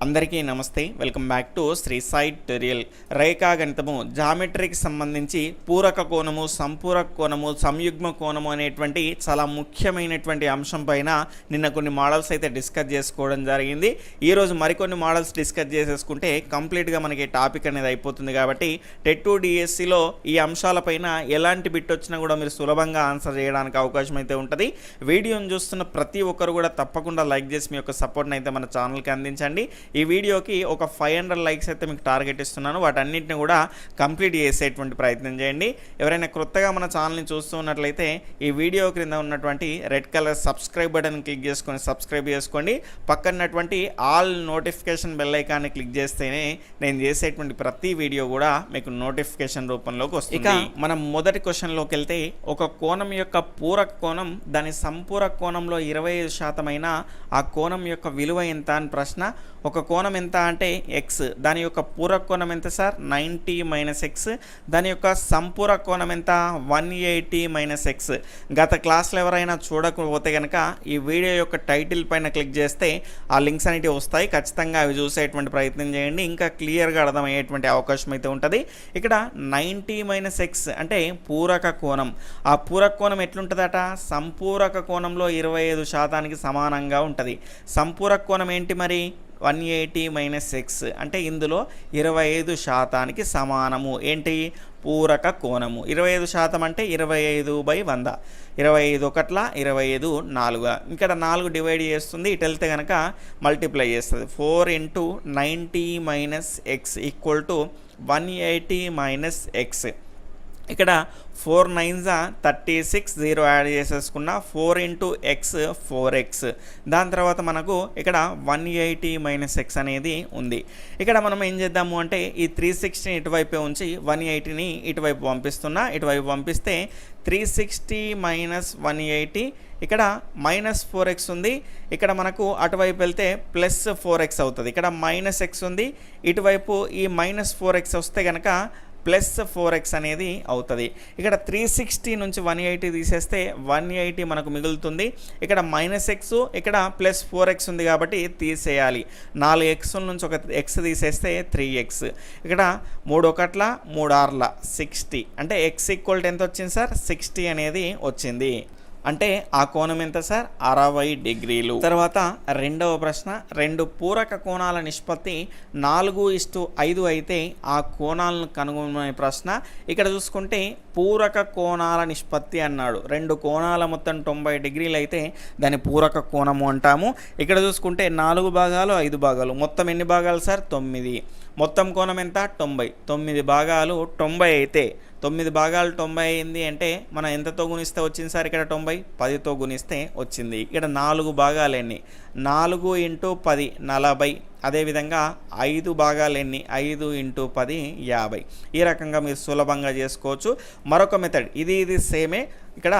అందరికీ నమస్తే. Welcome back to Shri Sai tutorial. రేఖాగణితము జామెట్రీకి సంబంధించి పూరక కోణము, సంపూరక కోణము, సంయుగ్మ కోణము అనేటువంటి చాలా ముఖ్యమైనటువంటి అంశం పైన నిన్న కొన్ని మోడల్స్ అయితే డిస్కస్ చేసుకోవడం జరిగింది. ఈరోజు మరికొన్ని మోడల్స్ డిస్కస్ చేసేసుకుంటే కంప్లీట్గా మనకి టాపిక్ అనేది అయిపోతుంది. కాబట్టి టెట్ 2 డిఎస్సిలో ఈ అంశాలపైన ఎలాంటి బిట్ వచ్చినా కూడా మీరు సులభంగా ఆన్సర్ చేయడానికి అవకాశం అయితే ఉంటుంది. వీడియోని చూస్తున్న ప్రతి ఒక్కరు కూడా తప్పకుండా లైక్ చేసి మీ యొక్క సపోర్ట్ని అయితే మన ఛానల్కి అందించండి. ఈ వీడియోకి ఒక 500 లైక్స్ అయితే మీకు టార్గెట్ ఇస్తున్నాను. వాటన్నిటిని కూడా కంప్లీట్ చేసేటువంటి ప్రయత్నం చేయండి. ఎవరైనా కొత్తగా మన ఛానల్ని చూస్తూ ఉన్నట్లయితే ఈ వీడియో క్రింద ఉన్నటువంటి red colour subscribe button click చేసుకొని సబ్స్క్రైబ్ చేసుకోండి. పక్కనటువంటి ఆల్ నోటిఫికేషన్ బెల్ ఐకాన్ని క్లిక్ చేస్తేనే నేను చేసేటువంటి ప్రతి వీడియో కూడా మీకు నోటిఫికేషన్ రూపంలోకి వస్తుంది. ఇక మనం మొదటి క్వశ్చన్లోకి వెళ్తే, ఒక కోణం యొక్క పూరక కోణం దాని సంపూరక కోణంలో 25% అయినా ఆ కోణం యొక్క విలువ ఎంత అని ప్రశ్న. ఒక కోణం ఎంత అంటే ఎక్స్, దాని యొక్క పూరక కోణం ఎంత సార్? 90 - x. దాని యొక్క సంపూరక కోణం ఎంత? 180 - x. గత క్లాస్లో ఎవరైనా చూడకపోతే కనుక ఈ వీడియో యొక్క టైటిల్ పైన క్లిక్ చేస్తే ఆ లింక్స్ అనేవి వస్తాయి. ఖచ్చితంగా అవి చూసేటువంటి ప్రయత్నం చేయండి, ఇంకా క్లియర్గా అర్థమయ్యేటువంటి అవకాశం అయితే ఉంటుంది. ఇక్కడ 90 - x అంటే పూరక కోణం. ఆ పూరక కోణం ఎట్లుంటుందట? సంపూరక కోణంలో 25% సమానంగా ఉంటుంది. సంపూరక కోణం ఏంటి మరి? 180 - x అంటే ఇందులో 25% సమానము. ఏంటి? పూరక కోణము. 25% అంటే 25/100. 25 1 25 4. ఇక్కడ 4 డివైడ్ చేస్తుంది, ఇటు వెళ్తే కనుక మల్టిప్లై చేస్తుంది. 4 × 90 - x = 180 - x. ఇక్కడ 4 9s 36, 0 యాడ్ చేసేసుకున్న 4 × x 4x. దాని తర్వాత మనకు ఇక్కడ 180 - x అనేది ఉంది. ఇక్కడ మనం ఏం చేద్దాము అంటే ఈ 360ని ఇటువైపే ఉంచి 180ని ఇటువైపు పంపిస్తున్నా. ఇటువైపు పంపిస్తే 360 - 180, ఇక్కడ -4x ఉంది. ఇక్కడ మనకు అటువైపు వెళ్తే +4x అవుతుంది. ఇక్కడ -x ఉంది. ఇటువైపు ఈ -4x వస్తే కనుక +4x అనేది అవుతుంది. ఇక్కడ 360 నుంచి 180 తీసేస్తే 180 మనకు మిగులుతుంది. ఇక్కడ -x, ఇక్కడ +4x ఉంది కాబట్టి తీసేయాలి. 4x నుంచి ఒక x తీసేస్తే 3x. ఇక్కడ 3 1 3 6 60 అంటే x = ఎంత వచ్చింది సార్? 60 అనేది వచ్చింది. అంటే ఆ కోణం ఎంత సార్? 60 డిగ్రీలు. తర్వాత రెండవ ప్రశ్న, రెండు పూరక కోణాల నిష్పత్తి 4:5 అయితే ఆ కోణాలను కనుగొనే ప్రశ్న. ఇక్కడ చూసుకుంటే పూరక కోణాల నిష్పత్తి అన్నాడు. రెండు కోణాల మొత్తం 90 డిగ్రీలు అయితే దాన్ని పూరక కోణము అంటాము. ఇక్కడ చూసుకుంటే 4 భాగాలు 5 భాగాలు, మొత్తం ఎన్ని భాగాలు సార్? 9. మొత్తం కోణం ఎంత? 90. 9 భాగాలు 90 అయితే 9 భాగాలు 90 అయింది అంటే మనం ఎంతతో గుణిస్తే వచ్చింది సార్? ఇక్కడ 90 10తో గుణిస్తే వచ్చింది. ఇక్కడ 4 భాగాలు ఎన్ని? 4 × 10 40. అదేవిధంగా 5 భాగాలు ఎన్ని? 5 × 10 50. ఈ రకంగా మీరు సులభంగా చేసుకోవచ్చు. మరొక మెథడ్ ఇది సేమే. ఇక్కడ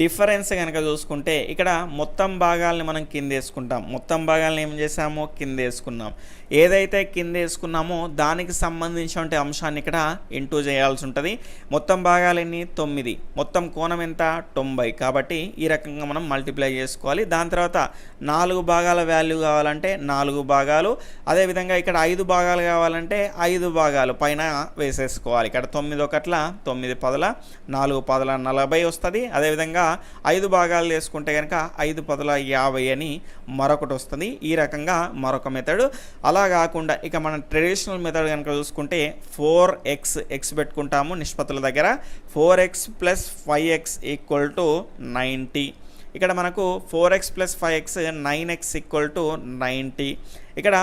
డిఫరెన్స్ కనుక చూసుకుంటే ఇక్కడ మొత్తం భాగాల్ని మనం కింద వేసుకుంటాం. మొత్తం భాగాలను ఏం చేసామో కింద వేసుకున్నాం. ఏదైతే కింద వేసుకున్నామో దానికి సంబంధించిన అంశాన్ని ఇక్కడ ఇంటూ చేయాల్సి ఉంటుంది. మొత్తం భాగాలు ఎన్ని? 9. మొత్తం కోణం ఎంత? 90. కాబట్టి ఈ రకంగా మనం మల్టిప్లై చేసుకోవాలి. దాని తర్వాత 4 భాగాల వాల్యూ కావాలంటే 4 భాగాలు, అదేవిధంగా ఇక్కడ 5 భాగాలు కావాలంటే 5 భాగాలు పైన వేసేసుకోవాలి. ఇక్కడ 9 1 9 10 4 10 40 వస్తుంది. అదేవిధంగా 5 భాగాలు వేసుకుంటే కనుక 5 10 50 అని మరొకటి వస్తుంది. ఈ రకంగా మరొక మెథడ్. అలా కాకుండా ఇక మన ట్రెడిషనల్ మెథడ్ కనుక చూసుకుంటే 4x పెట్టుకుంటాము నిష్పత్తుల దగ్గర. 4x + 5x = 90. ఇక్కడ మనకు 4x + 5x 9x = 90. ఇక్కడ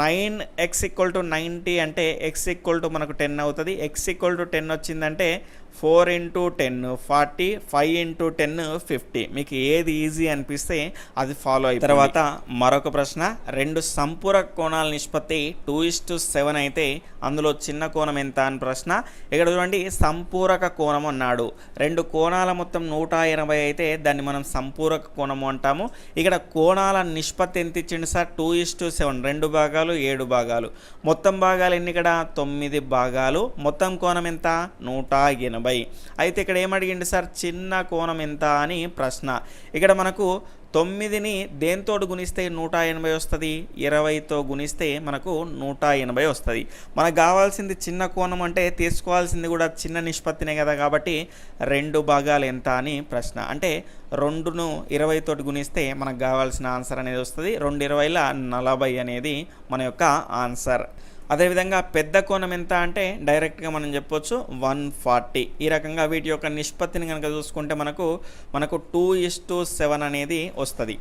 9x = 90 అంటే x = మనకు 10 అవుతుంది. x = 10 వచ్చిందంటే 4 × 10 40, 5 × 10 50. మీకు ఏది ఈజీ అనిపిస్తే అది ఫాలో అయిపోయింది. తర్వాత మరొక ప్రశ్న, రెండు సంపూరక కోణాల నిష్పత్తి 2:7 అయితే అందులో చిన్న కోణం ఎంత అని ప్రశ్న. ఇక్కడ చూడండి, సంపూరక కోణం అన్నాడు. రెండు కోణాల మొత్తం 180 అయితే దాన్ని మనం సంపూరక కోణము అంటాము. ఇక్కడ కోణాల నిష్పత్తి ఎంత ఇచ్చిండు సార్? 2:7. 2 భాగాలు 7 భాగాలు. మొత్తం భాగాలు ఎన్ని? ఇక్కడ 9 భాగాలు. మొత్తం కోణం ఎంత? 180. అయితే ఇక్కడ ఏమడిగిండు సార్? చిన్న కోణం ఎంత అని ప్రశ్న. ఇక్కడ మనకు 9ని దేనితోటి గుణిస్తే 180 వస్తుంది, 20తో గుణిస్తే మనకు 180 వస్తుంది. మనకు కావాల్సింది చిన్న కోణం అంటే తీసుకోవాల్సింది కూడా చిన్న నిష్పత్తినే కదా, కాబట్టి 2 భాగాలు ఎంత అని ప్రశ్న. అంటే 2ను 20 తోటి గుణిస్తే మనకు కావాల్సిన ఆన్సర్ అనేది వస్తుంది. 2 20ల 40 అనేది మన యొక్క ఆన్సర్. అదేవిధంగా పెద్ద కోణం ఎంత అంటే డైరెక్ట్గా మనం చెప్పొచ్చు 140. ఈ రకంగా వీటి యొక్క నిష్పత్తిని కనుక చూసుకుంటే మనకు 2:7 అనేది వస్తుంది.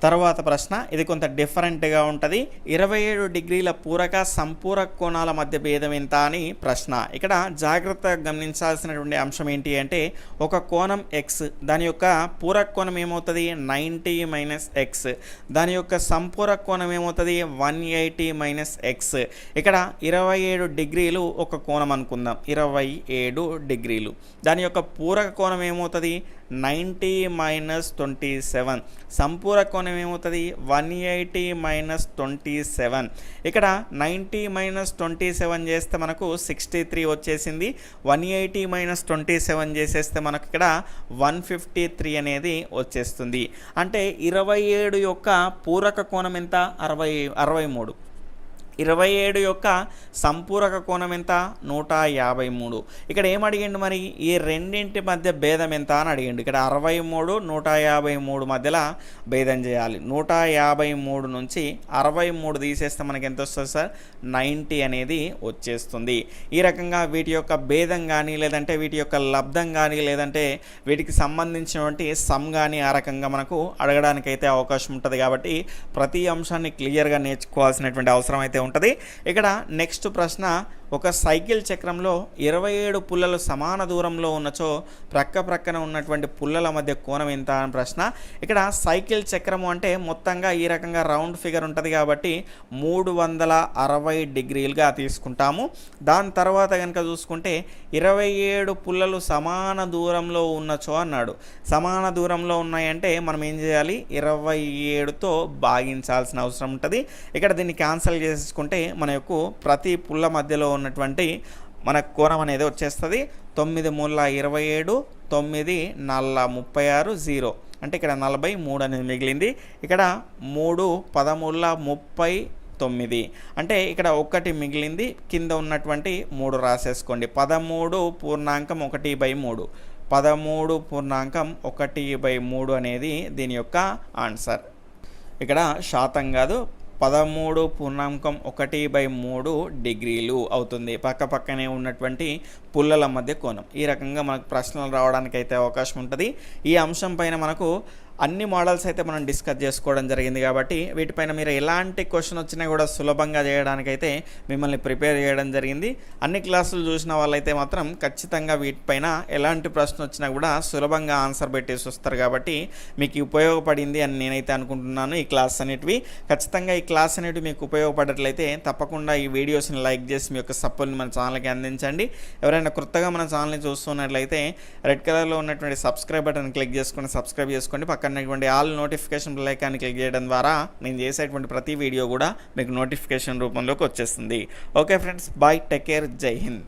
తర్వాత ప్రశ్న ఇది కొంత డిఫరెంట్గా ఉంటుంది. 27 డిగ్రీల పూరక సంపూరక కోణాల మధ్య భేదం ఎంత అని ప్రశ్న. ఇక్కడ జాగ్రత్తగా గమనించాల్సినటువంటి అంశం ఏంటి అంటే ఒక కోణం ఎక్స్, దాని యొక్క పూరక కోణం ఏమవుతుంది 90 - x, దాని యొక్క సంపూరక కోణం ఏమవుతుంది 180 - x. ఇక్కడ 27 డిగ్రీలు ఒక కోణం అనుకుందాం, 27 డిగ్రీలు. దాని యొక్క పూరక కోణం ఏమవుతుంది 90 - 27. సంపూరక కోణం ఏమవుతుంది 180 - 27. ఇక్కడ 90 - 27 చేస్తే మనకు 63 వచ్చేసింది. 180 - 27 చేసేస్తే మనకు ఇక్కడ 153 అనేది వచ్చేస్తుంది. అంటే 27 యొక్క పూరక కోణం ఎంత 63. 27 యొక్క సంపూరక కోణం ఎంత 153. ఇక్కడ ఏమడిగిండు మరి ఈ రెండింటి మధ్య భేదం ఎంత అని అడిగిండు. ఇక్కడ 63 153 మధ్యలో భేదం చేయాలి. 153 నుంచి 63 తీసేస్తే మనకి ఎంత వస్తుంది సార్ 90 అనేది వచ్చేస్తుంది. ఈ రకంగా వీటి యొక్క భేదం కానీ లేదంటే వీటి యొక్క లబ్ధం కానీ లేదంటే వీటికి సంబంధించినటువంటి సమ్ కానీ ఆ రకంగా మనకు అడగడానికైతే అవకాశం ఉంటుంది. కాబట్టి ప్రతి అంశాన్ని క్లియర్గా నేర్చుకోవాల్సినటువంటి అవసరం అయితే ఉంటుంది. ఇక్కడ నెక్స్ట్ ప్రశ్న ఒక సైకిల్ చక్రంలో 27 పుల్లలు సమాన దూరంలో ఉన్నచో ప్రక్కన ఉన్నటువంటి పుల్లల మధ్య కోణం ఎంత అని ప్రశ్న. ఇక్కడ సైకిల్ చక్రము అంటే మొత్తంగా ఈ రకంగా రౌండ్ ఫిగర్ ఉంటుంది కాబట్టి 360 డిగ్రీలుగా తీసుకుంటాము. దాని తర్వాత కనుక చూసుకుంటే 27 పుల్లలు సమాన దూరంలో ఉన్నచో అన్నాడు. సమాన దూరంలో ఉన్నాయంటే మనం ఏం చేయాలి 27తో భాగించాల్సిన అవసరం ఉంటుంది. ఇక్కడ దీన్ని క్యాన్సిల్ చేసుకుంటే మన యొక్క ప్రతి పుల్ల మధ్యలో ఉన్నటువంటి మన కోణం అనేది వచ్చేస్తుంది. 9 మూల 27, 9 4 36, 0 అంటే ఇక్కడ 43 అనేది మిగిలింది. ఇక్కడ 3 13 39 అంటే ఇక్కడ 1 మిగిలింది. కింద ఉన్నటువంటి 3 రాసేసుకోండి. 13.1/3 13.1/3 అనేది దీని యొక్క ఆన్సర్. ఇక్కడ శాతం కాదు 13.1/3 డిగ్రీలు అవుతుంది పక్కనే ఉన్నటువంటి పుల్లల మధ్య కోణం. ఈ రకంగా మనకు ప్రశ్నలు రావడానికి అయితే అవకాశం ఉంటుంది. ఈ అంశం పైన మనకు అన్ని మోడల్స్ అయితే మనం డిస్కస్ చేసుకోవడం జరిగింది కాబట్టి వీటిపైన మీరు ఎలాంటి క్వశ్చన్ వచ్చినా కూడా సులభంగా చేయడానికైతే మిమ్మల్ని ప్రిపేర్ చేయడం జరిగింది. అన్ని క్లాసులు చూసిన వాళ్ళైతే మాత్రం ఖచ్చితంగా వీటిపైన ఎలాంటి ప్రశ్న వచ్చినా కూడా సులభంగా ఆన్సర్ పెట్టేసి వస్తారు కాబట్టి మీకు ఉపయోగపడింది అని నేనైతే అనుకుంటున్నాను. ఈ క్లాస్ అనేటివి ఖచ్చితంగా ఈ క్లాస్ అనేటివి మీకు ఉపయోగపడట్లయితే తప్పకుండా ఈ వీడియోస్ని లైక్ చేసి మీ యొక్క సపోర్ట్ని మన ఛానల్కి అందించండి. ఎవరైనా కొత్తగా మన ఛానల్ని చూస్తున్నట్లయితే రెడ్ కలర్లో ఉన్నటువంటి సబ్స్క్రైబ్ బటన్ క్లిక్ చేసుకొని సబ్స్క్రైబ్ చేసుకోండి. పక్కన ఆల్ నోటిఫికేషన్ బెల్ ఐకాన్ని క్లిక్ చేయడం ద్వారా నేను చేసేటువంటి ప్రతి వీడియో కూడా మీకు నోటిఫికేషన్ రూపంలోకి వచ్చేస్తుంది. Okay friends, bye, take care, జై హింద్.